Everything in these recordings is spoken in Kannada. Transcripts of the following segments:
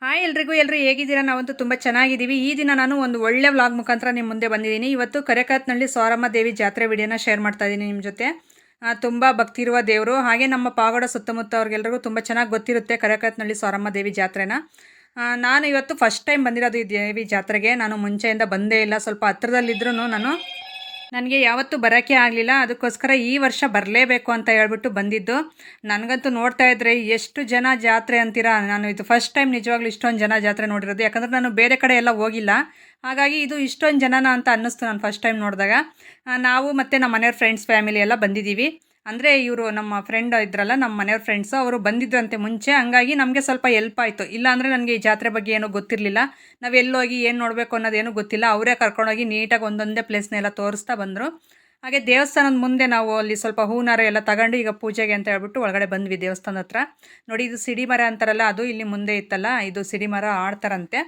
ಹಾಯ್ ಎಲ್ರು ಹೇಗಿದ್ದೀರಾ? ನಾವಂತೂ ತುಂಬ ಚೆನ್ನಾಗಿದ್ದೀವಿ. ಈ ದಿನ ನಾನು ಒಂದು ಒಳ್ಳೆ ವ್ಲಾಗ್ ಮುಖಾಂತರ ನಿಮ್ಮ ಮುಂದೆ ಬಂದಿದ್ದೀನಿ. ಇವತ್ತು ಕರೇಕತ್ನಳ್ಳಿ ಸೋರಮ್ಮ ದೇವಿ ಜಾತ್ರೆ ವಿಡಿಯೋನ ಶೇರ್ ಮಾಡ್ತಾ ಇದ್ದೀನಿ ನಿಮ್ಮ ಜೊತೆ. ತುಂಬ ಭಕ್ತಿ ಇರುವ ದೇವರು. ಹಾಗೆ ನಮ್ಮ ಪಾವಗಡ ಸುತ್ತಮುತ್ತ ಅವ್ರಿಗೆಲ್ರಿಗೂ ತುಂಬ ಚೆನ್ನಾಗಿ ಗೊತ್ತಿರುತ್ತೆ ಕರೇಕತ್ನಳ್ಳಿ ಸೋರಮ್ಮ ದೇವಿ ಜಾತ್ರೆನ. ನಾನು ಇವತ್ತು ಫಸ್ಟ್ ಟೈಮ್ ಬಂದಿರೋದು ಈ ದೇವಿ ಜಾತ್ರೆಗೆ. ನಾನು ಮುಂಚೆಯಿಂದ ಬಂದೇ ಇಲ್ಲ. ಸ್ವಲ್ಪ ಹತ್ರದಲ್ಲಿದ್ರೂ ನನಗೆ ಯಾವತ್ತೂ ಬರೋಕ್ಕೆ ಆಗಲಿಲ್ಲ. ಅದಕ್ಕೋಸ್ಕರ ಈ ವರ್ಷ ಬರಲೇಬೇಕು ಅಂತ ಹೇಳ್ಬಿಟ್ಟು ಬಂದಿದ್ದು. ನನಗಂತೂ ನೋಡ್ತಾ ಇದ್ದರೆ ಎಷ್ಟು ಜನ ಜಾತ್ರೆ ಅಂತೀರಾ. ನಾನು ಇದು ಫಸ್ಟ್ ಟೈಮ್ ನಿಜವಾಗ್ಲೂ ಇಷ್ಟೊಂದು ಜನ ಜಾತ್ರೆ ನೋಡಿರೋದು. ಯಾಕಂದರೆ ನಾನು ಬೇರೆ ಕಡೆ ಎಲ್ಲ ಹೋಗಿಲ್ಲ. ಹಾಗಾಗಿ ಇದು ಇಷ್ಟೊಂದು ಜನನ ಅಂತ ಅನ್ನಿಸ್ತು ನಾನು ಫಸ್ಟ್ ಟೈಮ್ ನೋಡಿದಾಗ. ನಾವು ಮತ್ತು ನಮ್ಮ ಮನೆಯವ್ರ ಫ್ರೆಂಡ್ಸ್ ಫ್ಯಾಮಿಲಿ ಎಲ್ಲ ಬಂದಿದ್ದೀವಿ. ಅಂದರೆ ಇವರು ನಮ್ಮ ಫ್ರೆಂಡ್ ಇದ್ರಲ್ಲ, ನಮ್ಮ ಮನೆಯವ್ರ ಫ್ರೆಂಡ್ಸು, ಅವರು ಬಂದಿದ್ರಂತೆ ಮುಂಚೆ. ಹಂಗಾಗಿ ನಮಗೆ ಸ್ವಲ್ಪ ಹೆಲ್ಪ್ ಆಯಿತು. ಇಲ್ಲಾಂದರೆ ನನಗೆ ಈ ಜಾತ್ರೆ ಬಗ್ಗೆ ಏನೂ ಗೊತ್ತಿರಲಿಲ್ಲ. ನಾವು ಎಲ್ಲೋಗಿ ಏನು ನೋಡಬೇಕು ಅನ್ನೋದೇನೂ ಗೊತ್ತಿಲ್ಲ. ಅವರೇ ಕರ್ಕೊಂಡೋಗಿ ನೀಟಾಗಿ ಒಂದೊಂದೇ ಪ್ಲೇಸ್ನೆಲ್ಲ ತೋರಿಸ್ತಾ ಬಂದರು. ಹಾಗೆ ದೇವಸ್ಥಾನದ ಮುಂದೆ ನಾವು ಅಲ್ಲಿ ಸ್ವಲ್ಪ ಹೂನಾರ ಎಲ್ಲ ತಗೊಂಡು ಈಗ ಪೂಜೆಗೆ ಅಂತ ಹೇಳ್ಬಿಟ್ಟು ಒಳಗಡೆ ಬಂದ್ವಿ ದೇವಸ್ಥಾನದ ಹತ್ರ. ನೋಡಿ, ಇದು ಸಿಡಿ ಮರ ಅಂತಾರಲ್ಲ, ಅದು ಇಲ್ಲಿ ಮುಂದೆ ಇತ್ತಲ್ಲ, ಇದು ಸಿಡಿ ಮರ ಆಡ್ತಾರಂತೆ.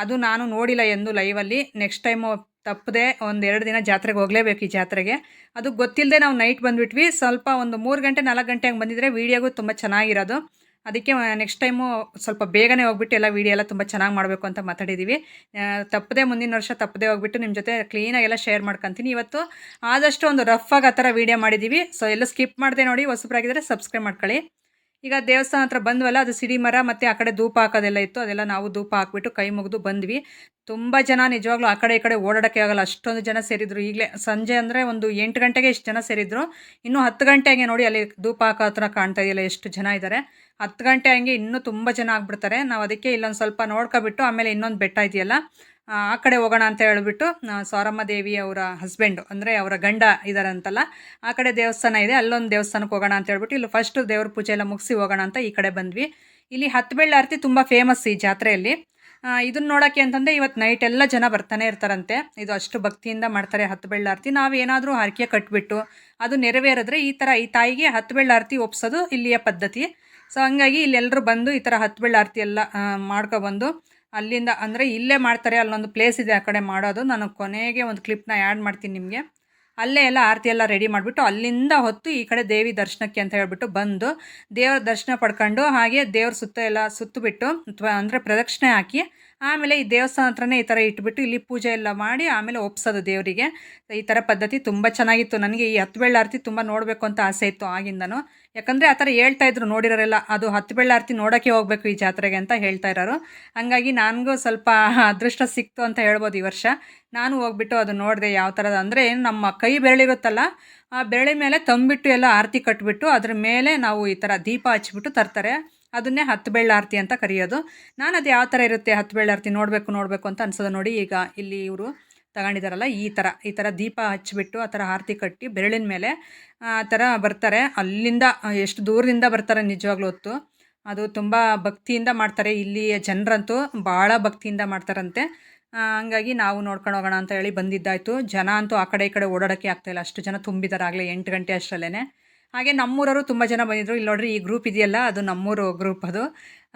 ಅದು ನಾನು ನೋಡಿಲ್ಲ ಎಂದು ಲೈವಲ್ಲಿ. ನೆಕ್ಸ್ಟ್ ಟೈಮು ತಪ್ಪದೆ ಒಂದು 2 ದಿನ ಜಾತ್ರೆಗೆ ಹೋಗಲೇಬೇಕು ಈ ಜಾತ್ರೆಗೆ. ಅದು ಗೊತ್ತಿಲ್ಲದೆ ನಾವು ನೈಟ್ ಬಂದುಬಿಟ್ವಿ. ಸ್ವಲ್ಪ ಒಂದು 3 ಗಂಟೆ 4 ಗಂಟೆ ಹಂಗೆ ಬಂದಿದ್ದರೆ ವೀಡಿಯೋಗೂ ತುಂಬ ಚೆನ್ನಾಗಿರೋದು. ಅದಕ್ಕೆ ನೆಕ್ಸ್ಟ್ ಟೈಮು ಸ್ವಲ್ಪ ಬೇಗನೆ ಹೋಗ್ಬಿಟ್ಟು ಎಲ್ಲ ವೀಡಿಯೋ ಎಲ್ಲ ತುಂಬ ಚೆನ್ನಾಗಿ ಮಾಡಬೇಕು ಅಂತ ಮಾತಾಡಿದ್ದೀವಿ. ತಪ್ಪದೆ ಮುಂದಿನ ವರ್ಷ ತಪ್ಪದೆ ಹೋಗ್ಬಿಟ್ಟು ನಿಮ್ಮ ಜೊತೆ ಕ್ಲೀನಾಗೆಲ್ಲ ಶೇರ್ ಮಾಡ್ಕೊತೀನಿ. ಇವತ್ತು ಆದಷ್ಟು ಒಂದು ರಫಾಗಿ ಆ ಥರ ವೀಡಿಯೋ ಮಾಡಿದ್ದೀವಿ. ಸೊ ಎಲ್ಲ ಸ್ಕಿಪ್ ಮಾಡಿದೆ ನೋಡಿ. ಹೊಸಬ್ರಾಗಿದ್ದರೆ ಸಬ್ಸ್ಕ್ರೈಬ್ ಮಾಡ್ಕೊಳ್ಳಿ. ಈಗ ದೇವಸ್ಥಾನ ಹತ್ರ ಬಂದ್ವಲ್ಲ, ಅದು ಸಿಡಿ ಮರ ಮತ್ತು ಆ ಕಡೆ ಧೂಪ ಹಾಕೋದೆಲ್ಲ ಇತ್ತು. ಅದೆಲ್ಲ ನಾವು ಧೂಪ ಹಾಕ್ಬಿಟ್ಟು ಕೈ ಮುಗಿದು ಬಂದ್ವಿ. ತುಂಬ ಜನ, ನಿಜವಾಗ್ಲೂ ಆ ಕಡೆ ಈ ಕಡೆ ಓಡಾಡೋಕ್ಕೆ ಆಗಲ್ಲ, ಅಷ್ಟೊಂದು ಜನ ಸೇರಿದ್ರು. ಈಗಲೇ ಸಂಜೆ ಅಂದರೆ ಒಂದು 8 ಗಂಟೆಗೆ ಇಷ್ಟು ಜನ ಸೇರಿದ್ರು. ಇನ್ನೂ 10 ಗಂಟೆಗೆ ನೋಡಿ ಅಲ್ಲಿ ಧೂಪ ಹಾಕೋ ಹತ್ರ ಕಾಣ್ತಾ ಇದೆಯಲ್ಲ ಎಷ್ಟು ಜನ ಇದ್ದಾರೆ. 10 ಗಂಟೆ ಹಂಗೆ ಇನ್ನೂ ತುಂಬ ಜನ ಆಗ್ಬಿಡ್ತಾರೆ. ನಾವು ಅದಕ್ಕೆ ಇಲ್ಲೊಂದು ಸ್ವಲ್ಪ ನೋಡ್ಕೊಬಿಟ್ಟು ಆಮೇಲೆ ಇನ್ನೊಂದು ಬೆಟ್ಟ ಇದೆಯಲ್ಲ, ಆ ಕಡೆ ಹೋಗೋಣ ಅಂತ ಹೇಳ್ಬಿಟ್ಟು, ಸೋರಮ್ಮ ದೇವಿ ಅವರ ಹಸ್ಬೆಂಡು ಅಂದರೆ ಅವರ ಗಂಡ ಇದ್ದಾರಂತಲ್ಲ, ಆ ಕಡೆ ದೇವಸ್ಥಾನ ಇದೆ, ಅಲ್ಲೊಂದು ದೇವಸ್ಥಾನಕ್ಕೆ ಹೋಗೋಣ ಅಂತ ಹೇಳ್ಬಿಟ್ಟು ಇಲ್ಲಿ ಫಸ್ಟು ದೇವ್ರ ಪೂಜೆ ಎಲ್ಲ ಮುಗಿಸಿ ಹೋಗೋಣ ಅಂತ ಈ ಕಡೆ ಬಂದ್ವಿ. ಇಲ್ಲಿ ಹತ್ತು ಬೆಳ್ಳ ಆರತಿ ತುಂಬ ಫೇಮಸ್ ಈ ಜಾತ್ರೆಯಲ್ಲಿ. ಇದನ್ನು ನೋಡೋಕ್ಕೆ ಅಂತಂದರೆ ಇವತ್ತು ನೈಟ್ ಎಲ್ಲ ಜನ ಬರ್ತಾನೆ ಇರ್ತಾರಂತೆ. ಇದು ಅಷ್ಟು ಭಕ್ತಿಯಿಂದ ಮಾಡ್ತಾರೆ ಹತ್ತು ಬೆಳ್ಳ ಆರತಿ. ನಾವೇನಾದರೂ ಹರಕೆ ಕಟ್ಟಿಬಿಟ್ಟು ಅದು ನೆರವೇರಿದ್ರೆ ಈ ಥರ ಈ ತಾಯಿಗೆ ಹತ್ತು ಬೆಳ್ಳ ಆರತಿ ಒಪ್ಸೋದು ಇಲ್ಲಿಯ ಪದ್ಧತಿ. ಸೊ ಹಂಗಾಗಿ ಇಲ್ಲೆಲ್ಲರೂ ಬಂದು ಈ ಥರ ಹತ್ತು ಬೆಳ್ಳ ಆರತಿ ಎಲ್ಲ ಮಾಡ್ಕೊಬಂದು ಅಲ್ಲಿಂದ, ಅಂದರೆ ಇಲ್ಲೇ ಮಾಡ್ತಾರೆ, ಅಲ್ಲೊಂದು ಪ್ಲೇಸ್ ಇದೆ ಆ ಕಡೆ ಮಾಡೋದು. ನಾನು ಕೊನೆಗೆ ಒಂದು ಕ್ಲಿಪ್ನ ಆ್ಯಡ್ ಮಾಡ್ತೀನಿ ನಿಮಗೆ. ಅಲ್ಲೇ ಎಲ್ಲ ಆರತಿ ಎಲ್ಲ ರೆಡಿ ಮಾಡಿಬಿಟ್ಟು ಅಲ್ಲಿಂದ ಹೊತ್ತು ಈ ಕಡೆ ದೇವಿ ದರ್ಶನಕ್ಕೆ ಅಂತ ಹೇಳ್ಬಿಟ್ಟು ಬಂದು ದೇವರ ದರ್ಶನ ಪಡ್ಕೊಂಡು ಹಾಗೆ ದೇವ್ರ ಸುತ್ತ ಎಲ್ಲ ಸುತ್ತಬಿಟ್ಟು, ಅಥವಾ ಅಂದರೆ ಪ್ರದಕ್ಷಿಣೆ ಹಾಕಿ ಆಮೇಲೆ ಈ ದೇವಸ್ಥಾನ ಹತ್ರನೇ ಈ ಥರ ಇಟ್ಬಿಟ್ಟು ಇಲ್ಲಿ ಪೂಜೆ ಎಲ್ಲ ಮಾಡಿ ಆಮೇಲೆ ಒಪ್ಸೋದು ದೇವರಿಗೆ. ಈ ಥರ ಪದ್ಧತಿ ತುಂಬ ಚೆನ್ನಾಗಿತ್ತು. ನನಗೆ ಈ ಹತ್ತು ಬೆಳ್ಳ ಆರತಿ ತುಂಬ ನೋಡಬೇಕು ಅಂತ ಆಸೆ ಇತ್ತು ಆಗಿಂದನೂ. ಯಾಕಂದರೆ ಆ ಥರ ಹೇಳ್ತಾಯಿದ್ರು ನೋಡಿರೋರೆಲ್ಲ, ಅದು ಹತ್ತು ಬೆಳ್ಳ ಆರತಿ ನೋಡೋಕ್ಕೆ ಹೋಗಬೇಕು ಈ ಜಾತ್ರೆಗೆ ಅಂತ ಹೇಳ್ತಾ ಇರೋರು. ಹಾಗಾಗಿ ನನಗೂ ಸ್ವಲ್ಪ ಅದೃಷ್ಟ ಸಿಕ್ತು ಅಂತ ಹೇಳ್ಬೋದು ಈ ವರ್ಷ. ನಾನು ಹೋಗ್ಬಿಟ್ಟು ಅದು ನೋಡಿದೆ ಯಾವ ಥರದ, ಅಂದರೆ ನಮ್ಮ ಕೈ ಬೆರಳಿರುತ್ತಲ್ಲ, ಆ ಬೆರಳಿ ಮೇಲೆ ತಂಬಿಟ್ಟು ಎಲ್ಲ ಆರತಿ ಕಟ್ಬಿಟ್ಟು ಅದ್ರ ಮೇಲೆ ನಾವು ಈ ಥರ ದೀಪ ಹಚ್ಬಿಟ್ಟು ತರ್ತಾರೆ. ಅದನ್ನೇ ಹತ್ತು ಬೆಳ್ಳ ಆರತಿ ಅಂತ ಕರೆಯೋದು. ನಾನು ಅದು ಯಾವ ಥರ ಇರುತ್ತೆ ಹತ್ತು ಬೆಳ್ಳ ಆರತಿ ನೋಡಬೇಕು ಅಂತ ಅನ್ಸೋದು. ನೋಡಿ, ಈಗ ಇಲ್ಲಿ ಇವರು ತಗೊಂಡಿದ್ದಾರಲ್ಲ, ಈ ಥರ ದೀಪ ಹಚ್ಬಿಟ್ಟು ಆ ಥರ ಆರತಿ ಕಟ್ಟಿ ಬೆರಳಿನ ಮೇಲೆ ಆ ಥರ ಬರ್ತಾರೆ. ಅಲ್ಲಿಂದ ಎಷ್ಟು ದೂರದಿಂದ ಬರ್ತಾರೆ ನಿಜವಾಗ್ಲೂ ಹೊತ್ತು. ಅದು ತುಂಬ ಭಕ್ತಿಯಿಂದ ಮಾಡ್ತಾರೆ. ಇಲ್ಲಿಯ ಜನರಂತೂ ಭಾಳ ಭಕ್ತಿಯಿಂದ ಮಾಡ್ತಾರಂತೆ. ಹಂಗಾಗಿ ನಾವು ನೋಡ್ಕೊಂಡು ಹೋಗೋಣ ಅಂತ ಹೇಳಿ ಬಂದಿದ್ದಾಯಿತು. ಜನ ಅಂತೂ ಆ ಕಡೆ ಈ ಕಡೆ ಓಡಾಡೋಕ್ಕೆ ಆಗ್ತಾಯಿಲ್ಲ, ಅಷ್ಟು ಜನ ತುಂಬಿದ್ದಾರೆ ಆಗಲೇ 8 ಗಂಟೆ ಅಷ್ಟರಲ್ಲೇ. ಹಾಗೆ ನಮ್ಮೂರವರು ತುಂಬ ಜನ ಬಂದಿದ್ದರು. ಇಲ್ಲಿ ನೋಡ್ರಿ, ಈ ಗ್ರೂಪ್ ಇದೆಯಲ್ಲ, ಅದು ನಮ್ಮೂರು ಗ್ರೂಪ್. ಅದು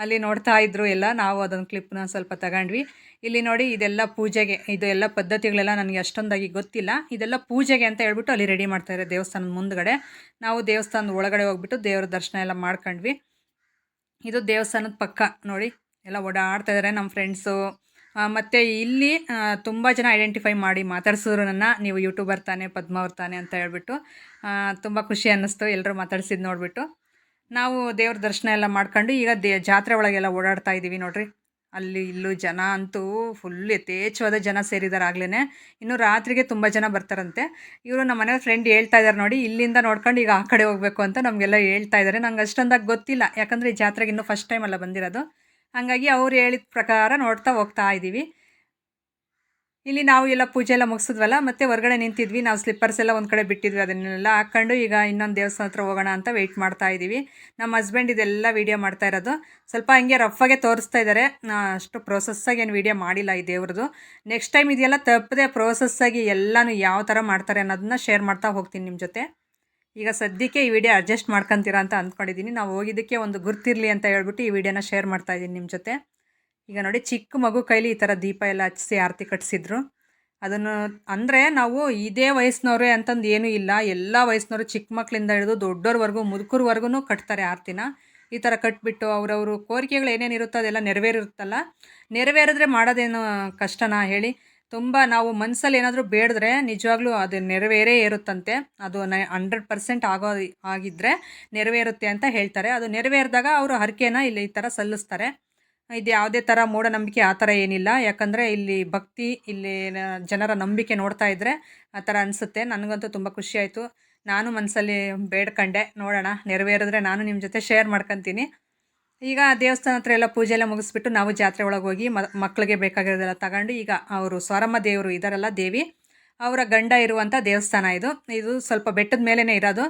ಅಲ್ಲಿ ನೋಡ್ತಾ ಇದ್ರು ಎಲ್ಲ. ನಾವು ಅದೊಂದು ಕ್ಲಿಪ್ನ ಸ್ವಲ್ಪ ತಗೊಂಡ್ವಿ. ಇಲ್ಲಿ ನೋಡಿ, ಇದೆಲ್ಲ ಪೂಜೆಗೆ, ಇದು ಎಲ್ಲ ಪದ್ಧತಿಗಳೆಲ್ಲ ನನಗೆ ಅಷ್ಟೊಂದಾಗಿ ಗೊತ್ತಿಲ್ಲ. ಇದೆಲ್ಲ ಪೂಜೆಗೆ ಅಂತ ಹೇಳ್ಬಿಟ್ಟು ಅಲ್ಲಿ ರೆಡಿ ಮಾಡ್ತಾಯಿದ್ದಾರೆ ದೇವಸ್ಥಾನದ ಮುಂದ್ಗಡೆ. ನಾವು ದೇವಸ್ಥಾನದ ಒಳಗಡೆ ಹೋಗ್ಬಿಟ್ಟು ದೇವ್ರ ದರ್ಶನ ಎಲ್ಲ ಮಾಡ್ಕೊಂಡ್ವಿ. ಇದು ದೇವಸ್ಥಾನದ ಪಕ್ಕ ನೋಡಿ, ಎಲ್ಲ ಓಡಾಡ್ತಾ ಇದ್ದಾರೆ ನಮ್ಮ ಫ್ರೆಂಡ್ಸು. ಮತ್ತು ಇಲ್ಲಿ ತುಂಬ ಜನ ಐಡೆಂಟಿಫೈ ಮಾಡಿ ಮಾತಾಡ್ಸಿದ್ರು ನನ್ನ, ನೀವು ಯೂಟ್ಯೂಬರ್ ತಾನೆ, ಪದ್ಮಾವ್ರು ತಾನೆ ಅಂತ ಹೇಳ್ಬಿಟ್ಟು. ತುಂಬ ಖುಷಿ ಅನ್ನಿಸ್ತು ಎಲ್ಲರೂ ಮಾತಾಡ್ಸಿದ್ದು ನೋಡಿಬಿಟ್ಟು. ನಾವು ದೇವ್ರ ದರ್ಶನ ಎಲ್ಲ ಮಾಡ್ಕೊಂಡು ಈಗ ಜಾತ್ರೆ ಒಳಗೆಲ್ಲ ಓಡಾಡ್ತಾ ಇದ್ದೀವಿ ನೋಡಿರಿ. ಅಲ್ಲಿ ಇಲ್ಲೂ ಜನ ಅಂತೂ ಫುಲ್ ಯಥೇಚ್ಛವಾದ ಜನ ಸೇರಿದ್ದಾರೆ ಆಗಲೇ. ಇನ್ನು ರಾತ್ರಿಗೆ ತುಂಬ ಜನ ಬರ್ತಾರಂತೆ. ಇವರು ನಮ್ಮ ಮನೆಯವ್ರ ಫ್ರೆಂಡ್ ಹೇಳ್ತಾ ಇದ್ದಾರೆ ನೋಡಿ, ಇಲ್ಲಿಂದ ನೋಡ್ಕೊಂಡು ಈಗ ಆ ಕಡೆ ಹೋಗಬೇಕು ಅಂತ ನಮಗೆಲ್ಲ ಹೇಳ್ತಾ ಇದ್ದಾರೆ. ನಂಗೆ ಅಷ್ಟೊಂದಾಗಿ ಗೊತ್ತಿಲ್ಲ, ಯಾಕಂದರೆ ಈ ಜಾತ್ರೆಗೆ ಇನ್ನೂ ಫಸ್ಟ್ ಟೈಮ್ ಅಲ್ಲ ಬಂದಿರೋದು. ಹಾಗಾಗಿ ಅವ್ರು ಹೇಳಿದ ಪ್ರಕಾರ ನೋಡ್ತಾ ಹೋಗ್ತಾ ಇದ್ದೀವಿ. ಇಲ್ಲಿ ನಾವು ಎಲ್ಲ ಪೂಜೆ ಎಲ್ಲ ಮುಗಿಸಿದ್ವಲ್ಲ, ಮತ್ತು ಹೊರಗಡೆ ನಿಂತಿದ್ವಿ. ನಾವು ಸ್ಲಿಪ್ಪರ್ಸ್ ಎಲ್ಲ ಒಂದು ಕಡೆ ಬಿಟ್ಟಿದ್ವಿ, ಅದನ್ನೆಲ್ಲ ಹಾಕ್ಕೊಂಡು ಈಗ ಇನ್ನೊಂದು ದೇವಸ್ಥಾನ ಹತ್ರ ಹೋಗೋಣ ಅಂತ ವೆಯ್ಟ್ ಮಾಡ್ತಾ ಇದ್ದೀವಿ. ನಮ್ಮ ಹಸ್ಬೆಂಡ್ ಇದೆಲ್ಲ ವೀಡಿಯೋ ಮಾಡ್ತಾ ಇರೋದು. ಸ್ವಲ್ಪ ಹಂಗೆ ರಫಾಗೆ ತೋರಿಸ್ತಾ ಇದ್ದಾರೆ, ಅಷ್ಟು ಪ್ರೋಸೆಸ್ಸಾಗಿ ಏನು ವೀಡಿಯೋ ಮಾಡಿಲ್ಲ ಈ ದೇವ್ರದ್ದು. ನೆಕ್ಸ್ಟ್ ಟೈಮ್ ಇದೆಲ್ಲ ತಪ್ಪದೆ ಪ್ರೋಸೆಸ್ಸಾಗಿ ಎಲ್ಲನೂ ಯಾವ ಥರ ಮಾಡ್ತಾರೆ ಅನ್ನೋದನ್ನ ಶೇರ್ ಮಾಡ್ತಾ ಹೋಗ್ತೀನಿ ನಿಮ್ಮ ಜೊತೆ. ಈಗ ಸದ್ಯಕ್ಕೆ ಈ ವಿಡಿಯೋ ಅಡ್ಜಸ್ಟ್ ಮಾಡ್ಕೊತೀರಾ ಅಂತ ಅಂದ್ಕೊಂಡಿದ್ದೀನಿ. ನಾವು ಹೋಗಿದ್ದಕ್ಕೆ ಒಂದು ಗುರ್ತಿರಲಿ ಅಂತ ಹೇಳ್ಬಿಟ್ಟು ಈ ವಿಡಿಯೋನ ಶೇರ್ ಮಾಡ್ತಾಯಿದ್ದೀನಿ ನಿಮ್ಮ ಜೊತೆ. ಈಗ ನೋಡಿ, ಚಿಕ್ಕ ಮಗು ಕೈಲಿ ಈ ಥರ ದೀಪ ಎಲ್ಲ ಹಚ್ಚಿಸಿ ಆರತಿ ಕಟ್ಟಿಸಿದ್ರು. ಅದನ್ನು ಅಂದರೆ ನಾವು ಇದೇ ವಯಸ್ಸಿನವ್ರೆ ಅಂತಂದು ಏನೂ ಇಲ್ಲ, ಎಲ್ಲ ವಯಸ್ಸಿನವರು, ಚಿಕ್ಕ ಮಕ್ಕಳಿಂದ ಹಿಡಿದು ದೊಡ್ಡೋರ್ವರೆಗೂ ಮುದುಕರ್ವರೆಗೂ ಕಟ್ತಾರೆ ಆರತಿನ. ಈ ಥರ ಕಟ್ಬಿಟ್ಟು ಅವ್ರವ್ರ ಕೋರಿಕೆಗಳು ಏನೇನಿರುತ್ತೋ ಅದೆಲ್ಲ ನೆರವೇರಿರುತ್ತಲ್ಲ, ನೆರವೇರಿದ್ರೆ ಮಾಡೋದೇನು ಕಷ್ಟನಾ ಹೇಳಿ. ತುಂಬ ನಾವು ಮನಸ್ಸಲ್ಲಿ ಏನಾದರೂ ಬೇಡಿದ್ರೆ ನಿಜವಾಗ್ಲೂ ಅದು ನೆರವೇರೇ ಇರುತ್ತಂತೆ. ಅದು 100% ಆಗಿದ್ದರೆ ನೆರವೇರುತ್ತೆ ಅಂತ ಹೇಳ್ತಾರೆ. ಅದು ನೆರವೇರಿದಾಗ ಅವರು ಹರಕೆನ ಇಲ್ಲಿ ಈ ಥರ ಸಲ್ಲಿಸ್ತಾರೆ. ಇದು ಯಾವುದೇ ಥರ ಮೂಢನಂಬಿಕೆ ಆ ಥರ ಏನಿಲ್ಲ. ಯಾಕಂದರೆ ಇಲ್ಲಿ ಭಕ್ತಿ, ಇಲ್ಲಿ ಜನರ ನಂಬಿಕೆ ನೋಡ್ತಾ ಇದ್ದರೆ ಆ ಥರ ಅನಿಸುತ್ತೆ. ನನಗಂತೂ ತುಂಬ ಖುಷಿಯಾಯಿತು. ನಾನು ಮನಸ್ಸಲ್ಲಿ ಬೇಡ್ಕೊಂಡೆ, ನೋಡೋಣ ನೆರವೇರಿದ್ರೆ ನಾನು ನಿಮ್ಮ ಜೊತೆ ಶೇರ್ ಮಾಡ್ಕೊತೀನಿ. ಈಗ ದೇವಸ್ಥಾನ ಹತ್ರ ಎಲ್ಲ ಪೂಜೆ ಎಲ್ಲ ಮುಗಿಸ್ಬಿಟ್ಟು ನಾವು ಜಾತ್ರೆ ಒಳಗೆ ಹೋಗಿ ಮಕ್ಕಳಿಗೆ ಬೇಕಾಗಿರೋದೆಲ್ಲ ತಗೊಂಡು, ಈಗ ಅವರು ಸ್ವರಮ್ಮ ದೇವರು ಇದ್ದಾರಲ್ಲ ದೇವಿ, ಅವರ ಗಂಡ ಇರುವಂಥ ದೇವಸ್ಥಾನ ಇದು. ಇದು ಸ್ವಲ್ಪ ಬೆಟ್ಟದ ಮೇಲೇ ಇರೋದು.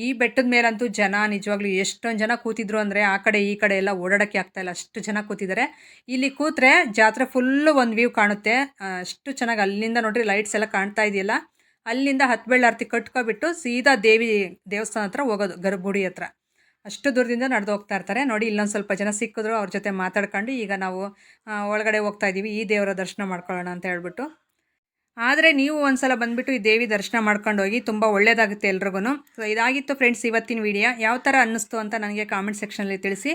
ಈ ಬೆಟ್ಟದ ಮೇಲಂತೂ ಜನ ನಿಜವಾಗ್ಲೂ ಎಷ್ಟೊಂದು ಜನ ಕೂತಿದ್ರು ಅಂದರೆ ಆ ಕಡೆ ಈ ಕಡೆ ಎಲ್ಲ ಓಡಾಡೋಕ್ಕೆ ಆಗ್ತಾಯಿಲ್ಲ, ಅಷ್ಟು ಜನ ಕೂತಿದ್ದಾರೆ. ಇಲ್ಲಿ ಕೂತ್ರೆ ಜಾತ್ರೆ ಫುಲ್ಲು ಒಂದು ವ್ಯೂ ಕಾಣುತ್ತೆ. ಅಷ್ಟು ಚೆನ್ನಾಗಿ ಅಲ್ಲಿಂದ ನೋಡ್ರಿ ಲೈಟ್ಸ್ ಎಲ್ಲ ಕಾಣ್ತಾ ಇದೆಯಲ್ಲ, ಅಲ್ಲಿಂದ ಹತ್ತಬೆಳ್ಳಾರತಿ ಕಟ್ಕೊಬಿಟ್ಟು ಸೀದಾ ದೇವಿ ದೇವಸ್ಥಾನ ಹತ್ರ ಹೋಗೋದು, ಗರ್ಭಗುಡಿ ಹತ್ರ. ಅಷ್ಟು ದೂರದಿಂದ ನಡೆದು ಹೋಗ್ತಾ ಇರ್ತಾರೆ. ನೋಡಿ ಇಲ್ಲೊಂದು ಸ್ವಲ್ಪ ಜನ ಸಿಕ್ಕಿದ್ರು, ಅವ್ರ ಜೊತೆ ಮಾತಾಡ್ಕೊಂಡು ಈಗ ನಾವು ಒಳಗಡೆ ಹೋಗ್ತಾ ಇದ್ದೀವಿ ಈ ದೇವರ ದರ್ಶನ ಮಾಡ್ಕೊಳ್ಳೋಣ ಅಂತ ಹೇಳ್ಬಿಟ್ಟು. ಆದರೆ ನೀವು ಒಂದ್ಸಲ ಬಂದುಬಿಟ್ಟು ಈ ದೇವಿ ದರ್ಶನ ಮಾಡ್ಕೊಂಡು ಹೋಗಿ, ತುಂಬ ಒಳ್ಳೆಯದಾಗುತ್ತೆ ಎಲ್ರಿಗೂ. ಸೊ ಇದಾಗಿತ್ತು ಫ್ರೆಂಡ್ಸ್ ಇವತ್ತಿನ ವಿಡಿಯೋ. ಯಾವ ಥರ ಅನ್ನಿಸ್ತು ಅಂತ ನನಗೆ ಕಾಮೆಂಟ್ ಸೆಕ್ಷನಲ್ಲಿ ತಿಳಿಸಿ.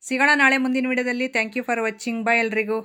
ಸಿಗೋಣ ನಾಳೆ ಮುಂದಿನ ವಿಡಿಯೋದಲ್ಲಿ. Thank you for watching. Bye ಎಲ್ರಿಗೂ.